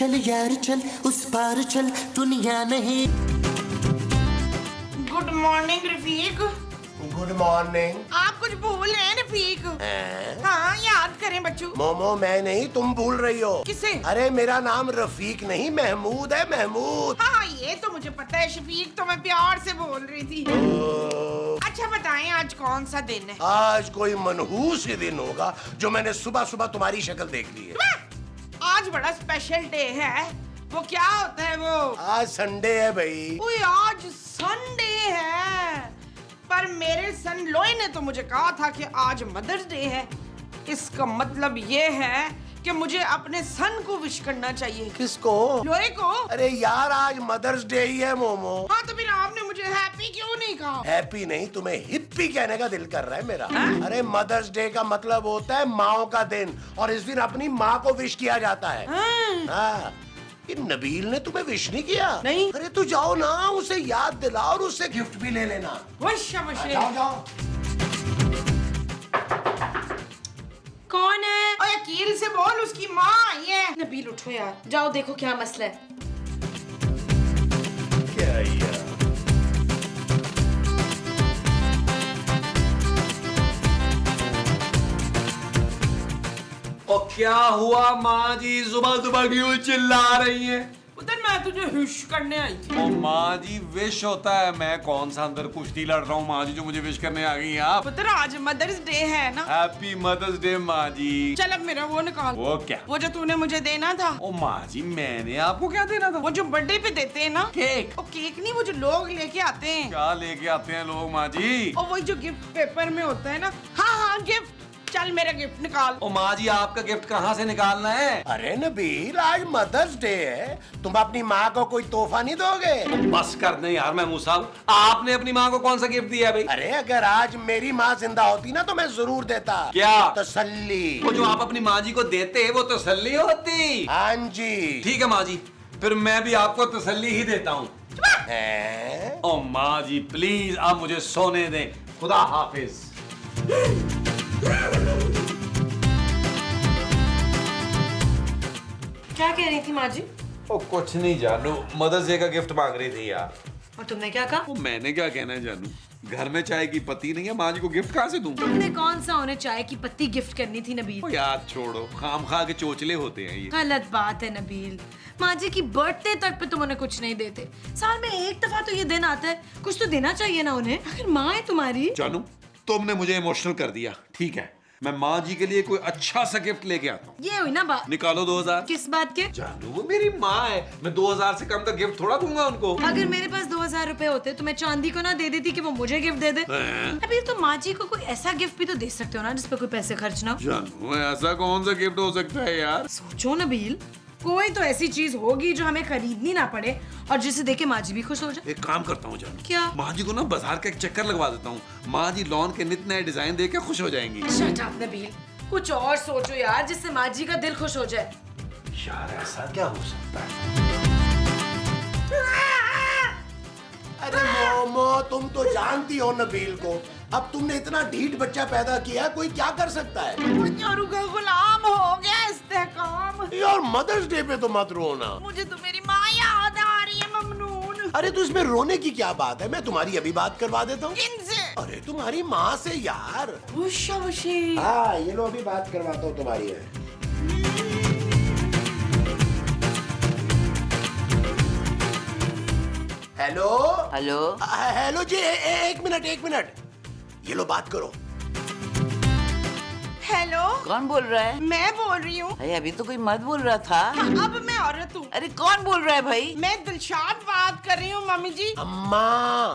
चल यार चल उस पार चल दुनिया नहीं। Good morning Rafiq. Good morning. आप कुछ भूल रहे हैं रफीक। हाँ याद करें बच्चों। मोमो मैं नहीं तुम भूल रही हो। किसे? अरे मेरा नाम रफीक नहीं महमूद है, महमूद। हाँ ये तो मुझे पता है शफीक, तो मैं प्यार से बोल रही थी। अच्छा बताएं आज कौन सा दिन है? आज कोई मनहूस ही दिन होगा जो मैंने सुबह सुबह तुम्हारी शक्ल देख ली है। आज बड़ा स्पेशल डे है। वो क्या होता है वो? आज संडे है भाई। ओए आज संडे है, पर मेरे सन लोई ने तो मुझे कहा था कि आज मदर्स डे है। इसका मतलब ये है कि मुझे अपने सन को विश करना चाहिए। किसको? लोए को। अरे यार आज मदर्स डे ही है मोमो। हाँ तो फिर आपने मुझे हैप्पी क्यों नहीं कहा? हैप्पी नहीं, तुम्हें हिप्पी कहने का दिल कर रहा है मेरा। अरे मदर्स डे का मतलब होता है माओ का दिन, और इस दिन अपनी माँ को विश किया जाता है। हाँ। ये नबील ने तुम्हें विश नहीं किया? नहीं। अरे तू जाओ ना, उसे याद दिला और उससे गिफ्ट भी ले लेना। जाओ जाओ। कौन है? ओए अकील से बोल, उसकी माँ आई है। नबील उठो यार, जाओ देखो क्या मसला है। क्या यार? और क्या हुआ माँ जी, सुबह सुबह क्यों चिल्ला रही हैं? उधर मैं तुझे विश करने आई थी। ओ माँ जी विश होता है, मैं कौन सा अंदर कुश्ती लड़ रहा हूँ माँ जी जो मुझे विश करने आ गई आप। पुत्र आज मदर्स डे है ना। हैप्पी मदर्स डे माँ जी। चल अब मेरा वो निकाल। वो क्या? वो जो तूने मुझे देना था। ओ माँ जी मैंने आपको क्या देना था? वो जो बर्थडे पे देते हैं ना। केक। वो केक नहीं, वो जो लोग लेके आते हैं। क्या लेके आते हैं लोग माँ जी? और वही जो गिफ्ट पेपर में होता है ना। हाँ हाँ गिफ्ट। चल मेरा गिफ्ट निकाल। ओ माँ जी आपका गिफ्ट कहाँ से निकालना है? अरे नबील आज मदर्स डे है, तुम अपनी माँ को कोई तोहफा नहीं दोगे? बस कर दे यार महमूद साहब, आपने अपनी माँ को कौन सा गिफ्ट दिया भाई? अरे अगर आज मेरी माँ जिंदा होती ना तो मैं जरूर देता। क्या? तसल्ली। वो जो आप अपनी माँ जी को देते वो तसल्ली होती। हाँ जी। ठीक है माँ जी, फिर मैं भी आपको तसल्ली ही देता हूँ। ओ माँ जी प्लीज आप मुझे सोने दें, खुदा हाफिज। क्या कह रही थी माँ जी? ओ कुछ नहीं जानू, मदर्स डे का गिफ्ट मांग रही थी यार। और तुमने क्या कहा? ओ मैंने क्या कहना है जानू, घर में चाय की पत्ती नहीं है, माँ जी को गिफ्ट कहाँ से दूं? तुमने कौन सा उन्हें चाय की पत्ती गिफ्ट करनी थी नबील? ओ यार छोड़ो, खाम खा के चोचले होते हैं ये। गलत बात है नबील, माँ जी की बर्थडे तक पे तुम उन्हें कुछ नहीं देते। साल में एक दफा तो ये दिन आता है, कुछ तो देना चाहिए ना उन्हें। आखिर माँ है तुम्हारी। जानू तुमने मुझे इमोशनल कर दिया, ठीक है मैं माँ जी के लिए कोई अच्छा सा गिफ्ट लेके आता हूँ। ये हुई ना बात। निकालो 2000। किस बात के? जानू वो मेरी माँ है, मैं 2000 से कम का गिफ्ट थोड़ा दूंगा उनको। अगर मेरे पास 2000 रुपए होते तो मैं चांदी को ना दे देती कि वो मुझे गिफ्ट दे दे। अभी तो माँ जी को कोई ऐसा गिफ्ट भी तो दे सकते हो ना जिसपे कोई पैसे खर्च ना हो। जानू ऐसा कौन सा गिफ्ट हो सकता है यार? सोचो नबील, कोई तो ऐसी चीज होगी जो हमें खरीदनी ना पड़े और जिसे देखे माँ जी भी खुश हो जाए। एक काम करता हूँ जानू, क्या? माँ जी को ना बाजार का एक चक्कर लगवा देता हूँ, माँ जी लॉन के नित नए डिजाइन देख के खुश हो जाएंगी। शट अप नबील, कुछ और सोचो यार जिससे माँ जी का दिल खुश हो जाए। यार ऐसा क्या हो सकता है? अरे मोमो तुम तो जानती हो नबील को, अब तुमने इतना ढीठ बच्चा पैदा किया, कोई क्या कर सकता है? यारू का गुलाम हो गया इस्तेकाम। यार मदर्स डे पे तो मत रोना। मुझे तो मेरी माँ याद आ रही है ममनून। अरे तो इसमें रोने की क्या बात है, मैं तुम्हारी अभी बात करवा देता हूँ। किनसे? अरे तुम्हारी माँ से यार। हाँ ये लो अभी बात करवाता हूँ तुम्हारी है। हेलो हेलो हेलो जी एक मिनट ये लो बात करो। हेलो कौन बोल रहा है? मैं बोल रही हूँ। अरे अभी तो कोई मर्द बोल रहा था। अब मैं औरत हूँ। अरे कौन बोल रहा है भाई? मैं दिलशाद बात कर रही हूँ मम्मी जी। अम्मा।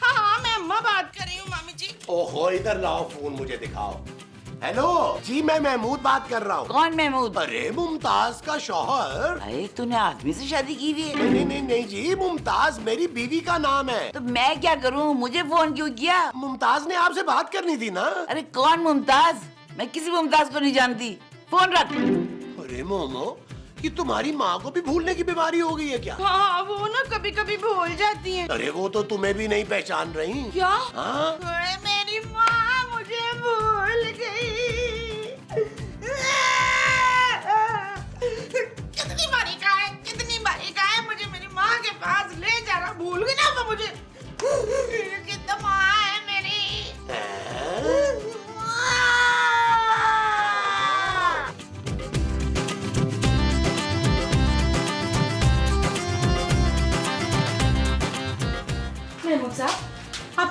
हाँ मैं अम्मा बात कर रही हूँ मम्मी जी। ओहो इधर लाओ फोन मुझे दिखाओ। हेलो जी मैं महमूद बात कर रहा हूँ। कौन महमूद? अरे मुमताज का शौहर। अरे तूने आदमी से शादी की हुई है? नहीं जी, मुमताज मेरी बीवी का नाम है। तो मैं क्या करूँ, मुझे फोन क्यों किया? मुमताज ने आपसे बात करनी थी ना। अरे कौन मुमताज? मैं किसी मुमताज को नहीं जानती, फोन रख। अरे मोमो कि तुम्हारी माँ को भी भूलने की बीमारी हो गई है क्या? हाँ वो ना कभी कभी भूल जाती है। अरे वो तो तुम्हें भी नहीं पहचान रही। क्या? हाँ? अरे मेरी माँ मुझे भूल गई। कितनी बारी कहा है, कितनी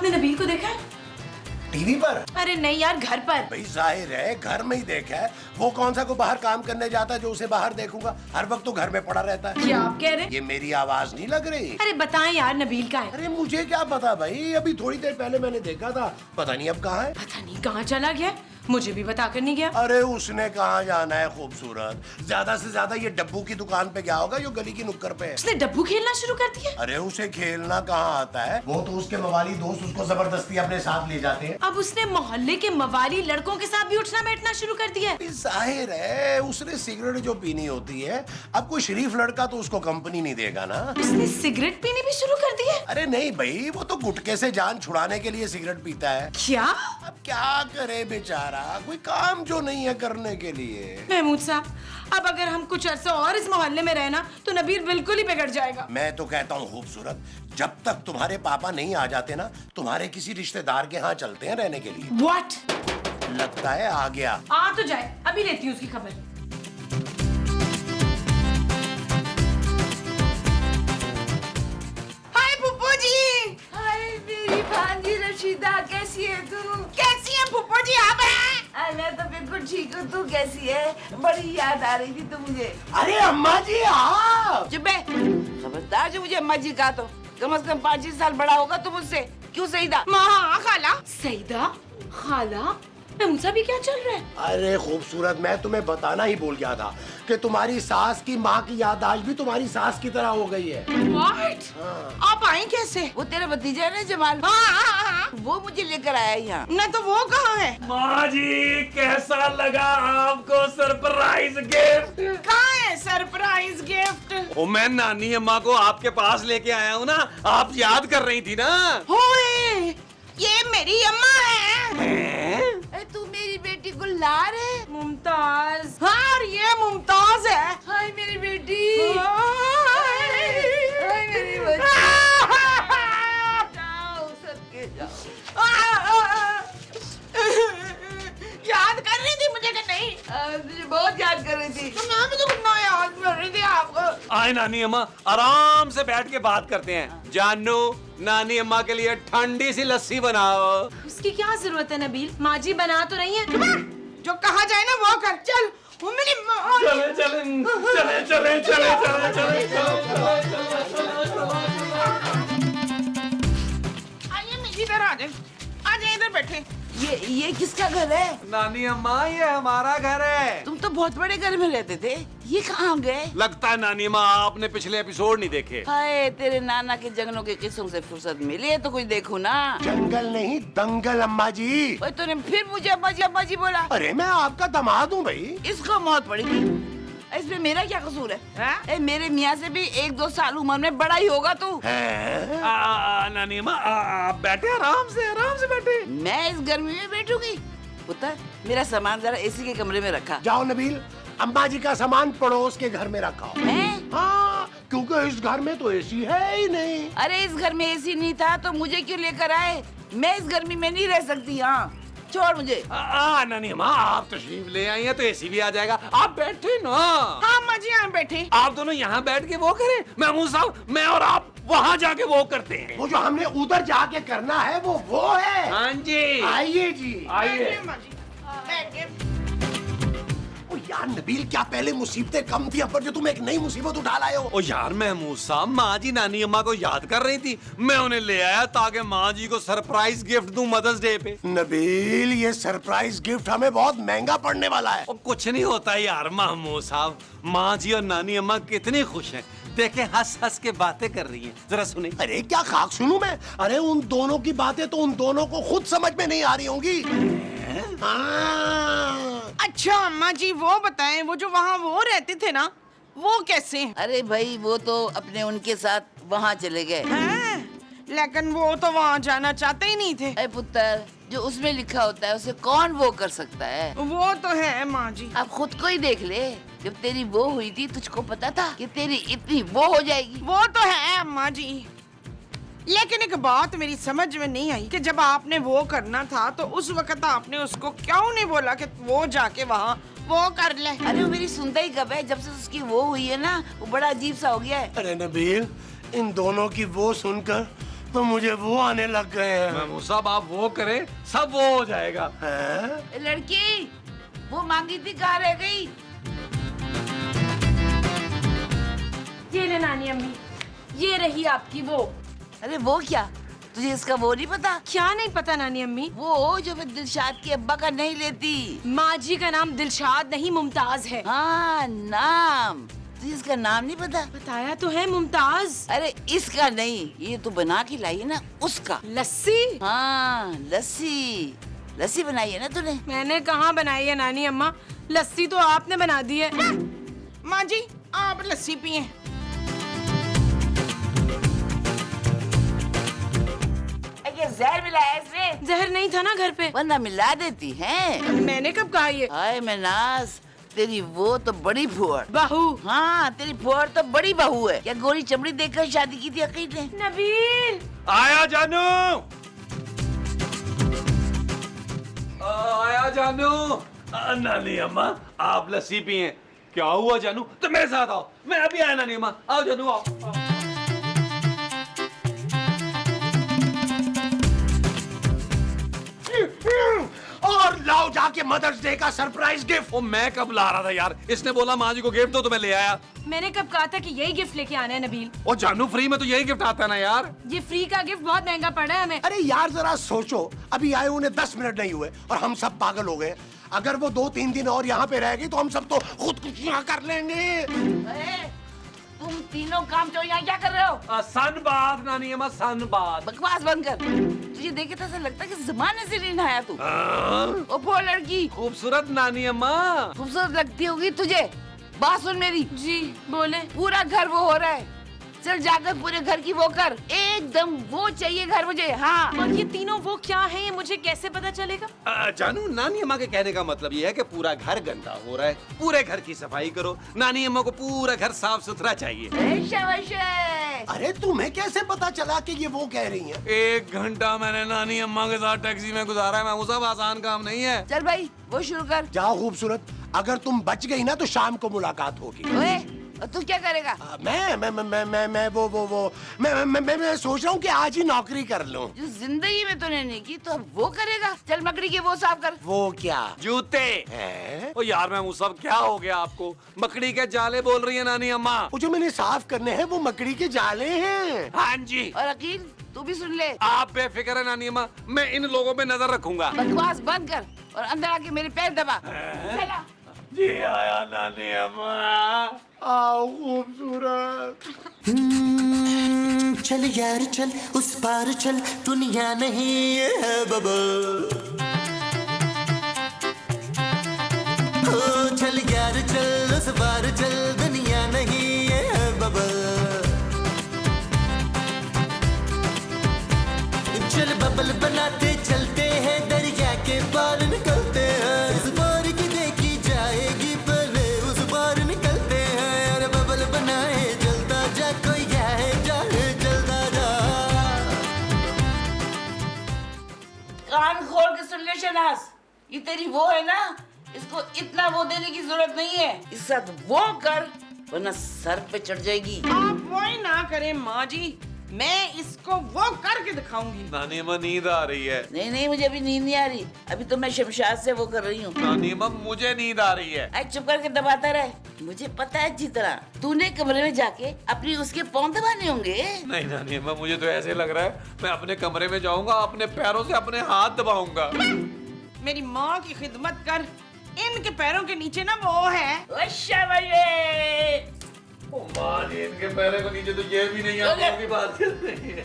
आपने नबील को देखा है? टीवी पर? अरे नहीं यार, घर पर। भाई जाहिर है घर में ही देखा है। वो कौन सा को बाहर काम करने जाता है जो उसे बाहर देखूंगा? हर वक्त तो घर में पड़ा रहता है। क्या आप कह रहे हैं? ये मेरी आवाज नहीं लग रही? अरे बताएं यार, नबील कहाँ है? अरे मुझे क्या पता भाई, अभी थोड़ी देर पहले मैंने देखा था, पता नहीं अब कहाँ है। पता नहीं कहाँ चला गया, मुझे भी बता कर नहीं गया। अरे उसने कहाँ जाना है खूबसूरत, ज्यादा से ज्यादा ये डब्बू की दुकान पे गया होगा जो गली की नुक्कड़ पे है। उसने डब्बू खेलना शुरू कर दिया? अरे उसे खेलना कहाँ आता है, वो तो उसके मवाली दोस्त उसको जबरदस्ती अपने साथ ले जाते हैं। अब उसने मोहल्ले के मवाली लड़कों के साथ भी उठना बैठना शुरू कर दिया है। जाहिर है उसने सिगरेट जो पीनी होती है, अब कोई शरीफ लड़का तो उसको कंपनी नहीं देगा ना। उसने सिगरेट पीनी भी शुरू कर दी है? अरे नहीं भाई, वो तो गुटके से जान छुड़ाने के लिए सिगरेट पीता है। क्या? अब क्या करे बेचारा, कोई काम जो नहीं है करने के लिए। महमूद साहब, अब अगर हम कुछ अर्सा और इस मोहल्ले में रहना तो नबील बिल्कुल ही बिगड़ जाएगा। मैं तो कहता हूँ खूबसूरत, जब तक तुम्हारे पापा नहीं आ जाते ना, तुम्हारे किसी रिश्तेदार के यहाँ चलते हैं रहने के लिए। What? लगता है आ गया। आ तो जाए, अभी लेती हूँ उसकी खबर। हाय फुप्पो जी। हाय मेरी भांजी रशीदा, कैसी है तू? कैसी है फुप्पो जी आप? हैं मैं तो बिल्कुल ठीक हूँ, तू कैसी है? बड़ी याद आ रही थी तो मुझे। अरे अम्मा जी आप। चुप है, खबरदार जो मुझे अम्मा जी कहा तो कम से कम 5-6 साल बड़ा होगा तू मुझसे। क्यों सईदा? माँ खाला। सईदा, खाला, महमूद साहब ये क्या चल रहा है? अरे खूबसूरत, मैं तुम्हें बताना ही भूल गया था कि तुम्हारी सास की माँ की याददाश्त भी तुम्हारी सास की तरह हो गई है। What? आप आए कैसे? वो तेरा भतीजा है ना जमाल, हाँ। वो मुझे लेकर आया यहाँ। न तो वो कहाँ है? माँ जी कैसा लगा आपको सरप्राइज गिफ्ट? कहाँ है सरप्राइज गिफ्ट? ओ मैं नानी अम्मा को आपके पास लेके आया हूँ ना, आप याद कर रही थी ना। होए, ये मेरी अम्मा है। तू मेरी बेटी को ला रे। मुमताज। हाँ, और ये मुमताज है। हाय मेरी बेटी। हाय मेरी बच्ची। जाओ सबके जाओ। याद कर रही थी मुझे कि नहीं? तुझे बहुत याद कर रही थी। तो मैं भी तो कितना याद कर रही थी आपको। आए नानी अम्मा, आराम से बैठ के बात करते हैं। जानू, नानी अम्मा के लिए ठंडी सी लस्सी बनाओ। उसकी क्या जरूरत है नबील, माँ जी बना तो रही है। जो कहा जाए ना वो कर। चल, वो मेरी माँ। चले चले चले चले चले चले चले। आइए मेरी इधर आ जाए, आ जाए इधर बैठे। ये किसका घर है? नानी अम्मा ये हमारा घर है। तुम तो बहुत बड़े घर में रहते थे, ये कहाँ गए? लगता है नानी अम्मा आपने पिछले एपिसोड नहीं देखे। हाय तेरे नाना के जंगलों के किस्सों से फुर्सत मिली है तो कुछ देखो ना। जंगल नहीं दंगल अम्मा जी। ओए तूने फिर मुझे अम्मा जी बोला। अरे मैं आपका दामाद हूँ भाई। इसको मौत पड़ी थी, इसमें मेरा क्या कसूर है? मेरे मियाँ से भी 1-2 साल उम्र में बड़ा ही होगा तू। नानी अम्मा आप बैठे, आराम से बैठे। मैं इस गर्मी में बैठूंगी? पुत्र, मेरा सामान जरा एसी के कमरे में रखा। जाओ नबील, अम्मा जी का सामान पड़ोस के घर में रखा। हैं? हाँ, क्योंकि इस घर में तो एसी है ही नहीं। अरे इस घर में एसी नहीं था तो मुझे क्यों लेकर आए? मैं इस गर्मी में नहीं रह सकती। हाँ छोड़ मुझे। नानी अम्मा आप तशरीफ ले आई हैं तो एसी भी आ जाएगा, आप बैठे ना। हाँ अम्मा जी यहाँ बैठे। आप दोनों यहाँ बैठ के वो करें, महमूद साहब मैं और आप वहाँ जाके वो करते हैं। वो जो हमने उधर जाके करना है वो है। हाँ जी आइए जी। बैठे अम्मा जी, बैठे। ओ यार नबील, क्या पहले मुसीबतें कम थी, अब पर जो तुम एक नई मुसीबत उठा लाए हो। ओ यार महमूद साहब, माँ जी नानी अम्मा को याद कर रही थी, मैं उन्हें ले आया ताकि माँ जी को सरप्राइज गिफ्ट दूं मदर्स डे पे। नबील, ये सरप्राइज गिफ्ट हमें बहुत महंगा पड़ने वाला है। ओ कुछ नहीं होता यार महमूद साहब, माँ जी और नानी अम्मा कितनी खुश हैं, देखे हंस हंस के बातें कर रही हैं, जरा सुने। अरे क्या खाक सुनूं मैं? अरे उन दोनों की बातें तो उन दोनों को खुद समझ में नहीं आ रही होंगी। अच्छा अम्मा जी वो बताएं, वो जो वहाँ वो रहते थे ना, वो कैसे हैं? अरे भाई वो तो अपने उनके साथ वहाँ चले गए। हैं? लेकिन वो तो वहाँ जाना चाहते ही नहीं थे। अरे पुत्र, जो उसमें लिखा होता है उसे कौन वो कर सकता है? वो तो है माँ जी। अब खुद को ही देख ले, जब तेरी वो हुई थी तुझको पता था कि तेरी इतनी वो हो जाएगी? वो तो है अम्मा जी, लेकिन एक बात मेरी समझ में नहीं आई कि जब आपने वो करना था तो उस वक्त आपने उसको क्यों नहीं बोला कि वो जाके वहाँ वो कर ले। अरे वो मेरी सुनता ही कब है, जब से उसकी वो हुई है ना वो बड़ा अजीब सा हो गया है। अरे नबील, इन दोनों की वो सुनकर तो मुझे वो आने लग गए हैं। महमूद साहब आप वो करें, सब वो हो जाएगा। हैं? ए, लड़की वो मांगी थी, कहाँ रह गई? ये ले नानी अम्मी, ये रही आपकी वो। अरे वो क्या, तुझे इसका वो नहीं पता? क्या नहीं पता नानी अम्मी? वो जो मैं दिलशाद के अब्बा का नहीं लेती। माँ जी का नाम दिलशाद नहीं मुमताज है। हाँ नाम, तुझे इसका नाम नहीं पता? बताया तो है मुमताज। अरे इसका नहीं, ये तू बना के लाई है ना उसका। लस्सी? हाँ लस्सी, लस्सी बनाई है ना तूने? मैंने कहाँ बनाई है नानी अम्मा, लस्सी तो आपने बना दी है। माँ जी आप लस्सी पिए। ये जहर मिलाया है इसने? जहर नहीं था ना घर पे। वरना मिला देती है। मैंने कब कहा ये? हाय मनाज, तेरी वो तो बड़ी फुहर। बहू? हाँ तेरी फुहर तो बड़ी बहू है। क्या गोरी चमड़ी देखकर शादी की थी अकील ने? नबील आया जानू, आया जानू। नानी अम्मा आप लस्सी पिए। क्या हुआ जानू? तो मेरे साथ आओ, मैं अभी आया नानी अम्मा। आओ जानू आओ। और लाओ जाके मदर्स डे का सरप्राइज गिफ्ट। ओ मैं कब ला रहा था यार, इसने बोला माँ जी को गिफ्ट दो तो मैं ले आया। मैंने कब कहा था कि यही गिफ्ट लेके आना है नबील? ओ जानू फ्री में तो यही गिफ्ट आता है ना यार। ये फ्री का गिफ्ट बहुत महंगा पड़ा है हमें। अरे यार जरा सोचो, अभी आए उन्हें 10 मिनट नहीं हुए और हम सब पागल हो गए। अगर वो 2-3 दिन और यहाँ पे रहेगी तो हम सब तो खुदकुशियां कर लेंगे। तुम तीनों काम चोर यहाँ क्या कर रहे हो? सनबाद नानी अम्मा, सनबाद। बकवास बंद कर। तुझे देखे तो ऐसा लगता है कि जमाने से नहीं नहाया तू। ओ वो लड़की खूबसूरत नानी अम्मा। खूबसूरत लगती होगी तुझे। बात सुन मेरी। जी बोले। पूरा घर वो हो रहा है, चल जाकर पूरे घर की वो कर। एकदम वो चाहिए घर मुझे। हाँ और ये तीनों वो क्या है, ये मुझे कैसे पता चलेगा? जानू नानी अम्मा के कहने का मतलब ये है कि पूरा घर गंदा हो रहा है, पूरे घर की सफाई करो। नानी अम्मा को पूरा घर साफ सुथरा चाहिए। शाबाश। अरे तुम्हें कैसे पता चला कि ये वो कह रही हैं? 1 घंटा मैंने नानी अम्मा के साथ टैक्सी में गुजारा है। मैं वो सब आसान काम नहीं है। चल भाई वो शुरू कर। जाओ खूबसूरत, अगर तुम बच गई ना तो शाम को मुलाकात होगी। ओए, और तू क्या करेगा? मैं सोच रहा हूँ कि आज ही नौकरी कर लूं। जो जिंदगी में तूने नहीं की तो अब वो करेगा। चल मकड़ी के वो साफ कर। वो क्या? जूते हैं? ओ यार मैं वो सब क्या हो गया आपको? मकड़ी के जाले बोल रही है नानी अम्मा। वो जो मैंने साफ करने हैं वो मकड़ी के जाले हैं। हाँ जी। और अकील तू भी सुन ले। आप बेफिक्र है नानी अम्मा, मैं इन लोगों पे नजर रखूंगा। बकवास बंद कर और अंदर आके मेरे पैर दबा। चला। जी आया नानी अम्मा। आओ खूबसूरत। चल यार चल उस पार चल, दुनिया नहीं है बबल। ओ चल यार चल उस पार चल, दुनिया नहीं है बबल। चल बबल बनाते चलते हैं, दरिया के पार निकलते हैं। इस पार की देखी जाएगी पहले उस पार निकलते हैं। अरे बबल बनाए चलता जा, कोई जाए जाए चलता जा। कान खोल के सुन ले शहनाज, ये तेरी वो है ना, इसको इतना वो देने की जरूरत नहीं है। इस साथ वो कर वरना सर पे चढ़ जाएगी। आप वही ना करें माँ जी, मैं इसको वो करके दिखाऊंगी। नानी अम्मा नींद आ रही है। नहीं नहीं मुझे अभी नींद नहीं आ रही, अभी तो मैं शमशाद से वो कर रही हूँ। नानी अम्मा मुझे नींद आ रही है। आज चुप करके दबाता रहे, मुझे पता है अच्छी तरह। तूने कमरे में जाके अपनी उसके पाँव दबाने होंगे। नहीं नानी अम्मा, मुझे तो ऐसे लग रहा है मैं अपने कमरे में जाऊंगा, अपने पैरों से अपने हाथ दबाऊंगा। मेरी माँ की खिदमत कर, इनके पैरों के नीचे ना वो है। ओ माँ जी, इनके पैरों के नीचे तो ये भी नहीं आता की बात कर रही है।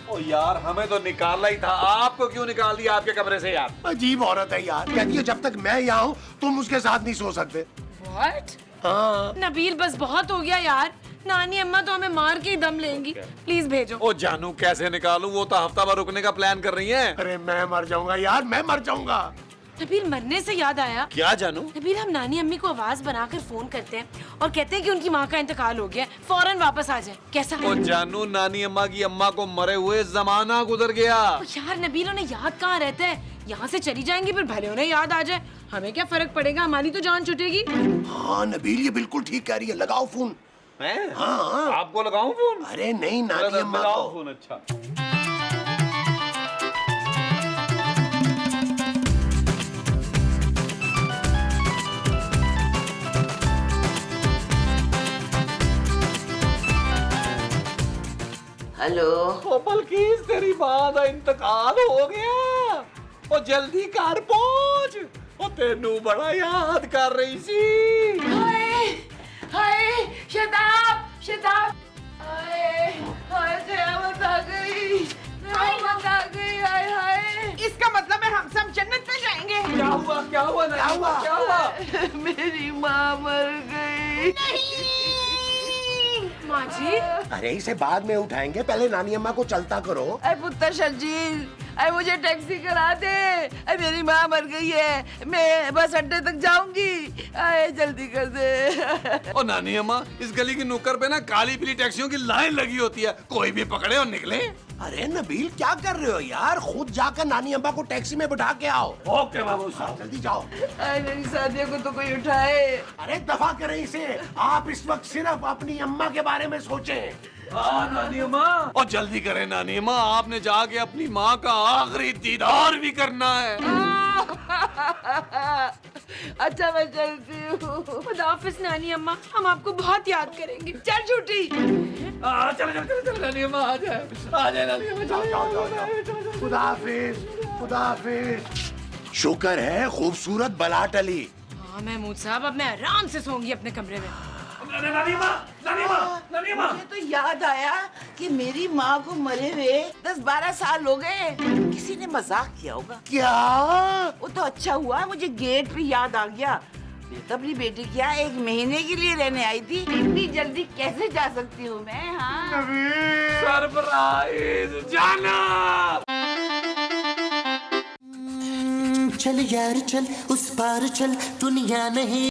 ओ यार हमें तो निकाला ही था, आपको क्यों निकाल दिया आपके कमरे से यार? अजीब औरत है यार, कहती है जब तक मैं यहाँ हूँ तुम उसके साथ नहीं सो सकते। What? हाँ। नबील बस बहुत हो गया यार, नानी अम्मा तो हमें मार के ही दम लेंगी। प्लीज भेजो। ओ जानू कैसे निकालूं? वो तो हफ्ता भर रुकने का प्लान कर रही हैं। अरे मैं मर जाऊंगा यार, मैं मर जाऊंगा। नबील मरने से याद आया, क्या जानू? नबील हम नानी अम्मी को आवाज बनाकर फोन करते हैं और कहते हैं कि उनकी माँ का इंतकाल हो गया, फौरन वापस आ जाए। कैसा? ओ जानू नानी अम्मा की अम्मा को मरे हुए जमाना गुजर गया। ओ यार नबील उन्हें याद कहाँ रहता है, यहाँ से चली जाएंगी फिर भले उन्हें याद आ जाए, हमें क्या फर्क पड़ेगा, हमारी तो जान छूटेगी। हाँ नबील ये बिल्कुल ठीक कह रही है, लगाओ फोन। हैं? हाँ। आपको लगाऊं फोन? अरे नहीं, नानी अम्मा मिलाओ को। फोन। अच्छा हेलो। ओ बल्किस, तेरी मां दा इंतकाल हो गया। ओ जल्दी घर पहुंच। ओ तेनू बड़ा याद कर रही सी। हाय हाय शताब शताब, हाय हाय कयामत आ गई, कयामत आ गई, हाय हाय। इसका मतलब है हम सब जन्नत में जाएंगे। क्या हुआ क्या हुआ क्या हुआ? क्या हुआ? मेरी माँ मर गई। माँ जी, अरे इसे बाद में उठाएंगे, पहले नानी अम्मा को चलता करो। अरे पुत्र शर्जील, अरे मुझे टैक्सी करा दे। अरे मेरी माँ मर गई है, मैं बस अड्डे तक जाऊंगी। अरे जल्दी कर दे। ओ नानी अम्मा, इस गली की नुक्कड़ पे ना काली पीली टैक्सियों की लाइन लगी होती है, कोई भी पकड़े और निकले। अरे नबील, क्या कर रहे हो यार? खुद जाकर नानी अम्मा को टैक्सी में बिठा के आओ। ओके बाबू साहब। जल्दी जाओ। अरे मेरी शादियों को तो कोई उठाए। अरे दफा करें इसे। आप इस वक्त सिर्फ अपनी अम्मा के बारे में सोचें। हाँ नानी अम्मा। और जल्दी करें नानी अम्मा, आपने जाके अपनी माँ का आखिरी दीदार भी करना है। अच्छा मैं चलती हूँ। खुदाफिज नानी अम्मा, हम आपको बहुत याद करेंगे। चल झूठी। चलो नानी अम्मा, आ जाए नानी अम्मा, चलो। खुदा हाफिज, खुदा हाफिज। शुक्र है खूबसूरत बला टली। हाँ महमूद साहब, अब मैं आराम से सोऊंगी अपने कमरे में। नानी अम्मा, नानी अम्मा, नानी अम्मा। मुझे तो याद आया कि मेरी माँ को मरे हुए 10-12 साल हो गए। किसी ने मजाक किया होगा। क्या? वो तो अच्छा हुआ, मुझे गेट पे याद आ गया। मैं तो अपनी बेटी के यहाँ 1 महीने के लिए रहने आई थी। इतनी जल्दी कैसे जा सकती हूँ मैं? हाँ सरप्राइज जाना। चल यार चल, उस पार चल, दुनिया नहीं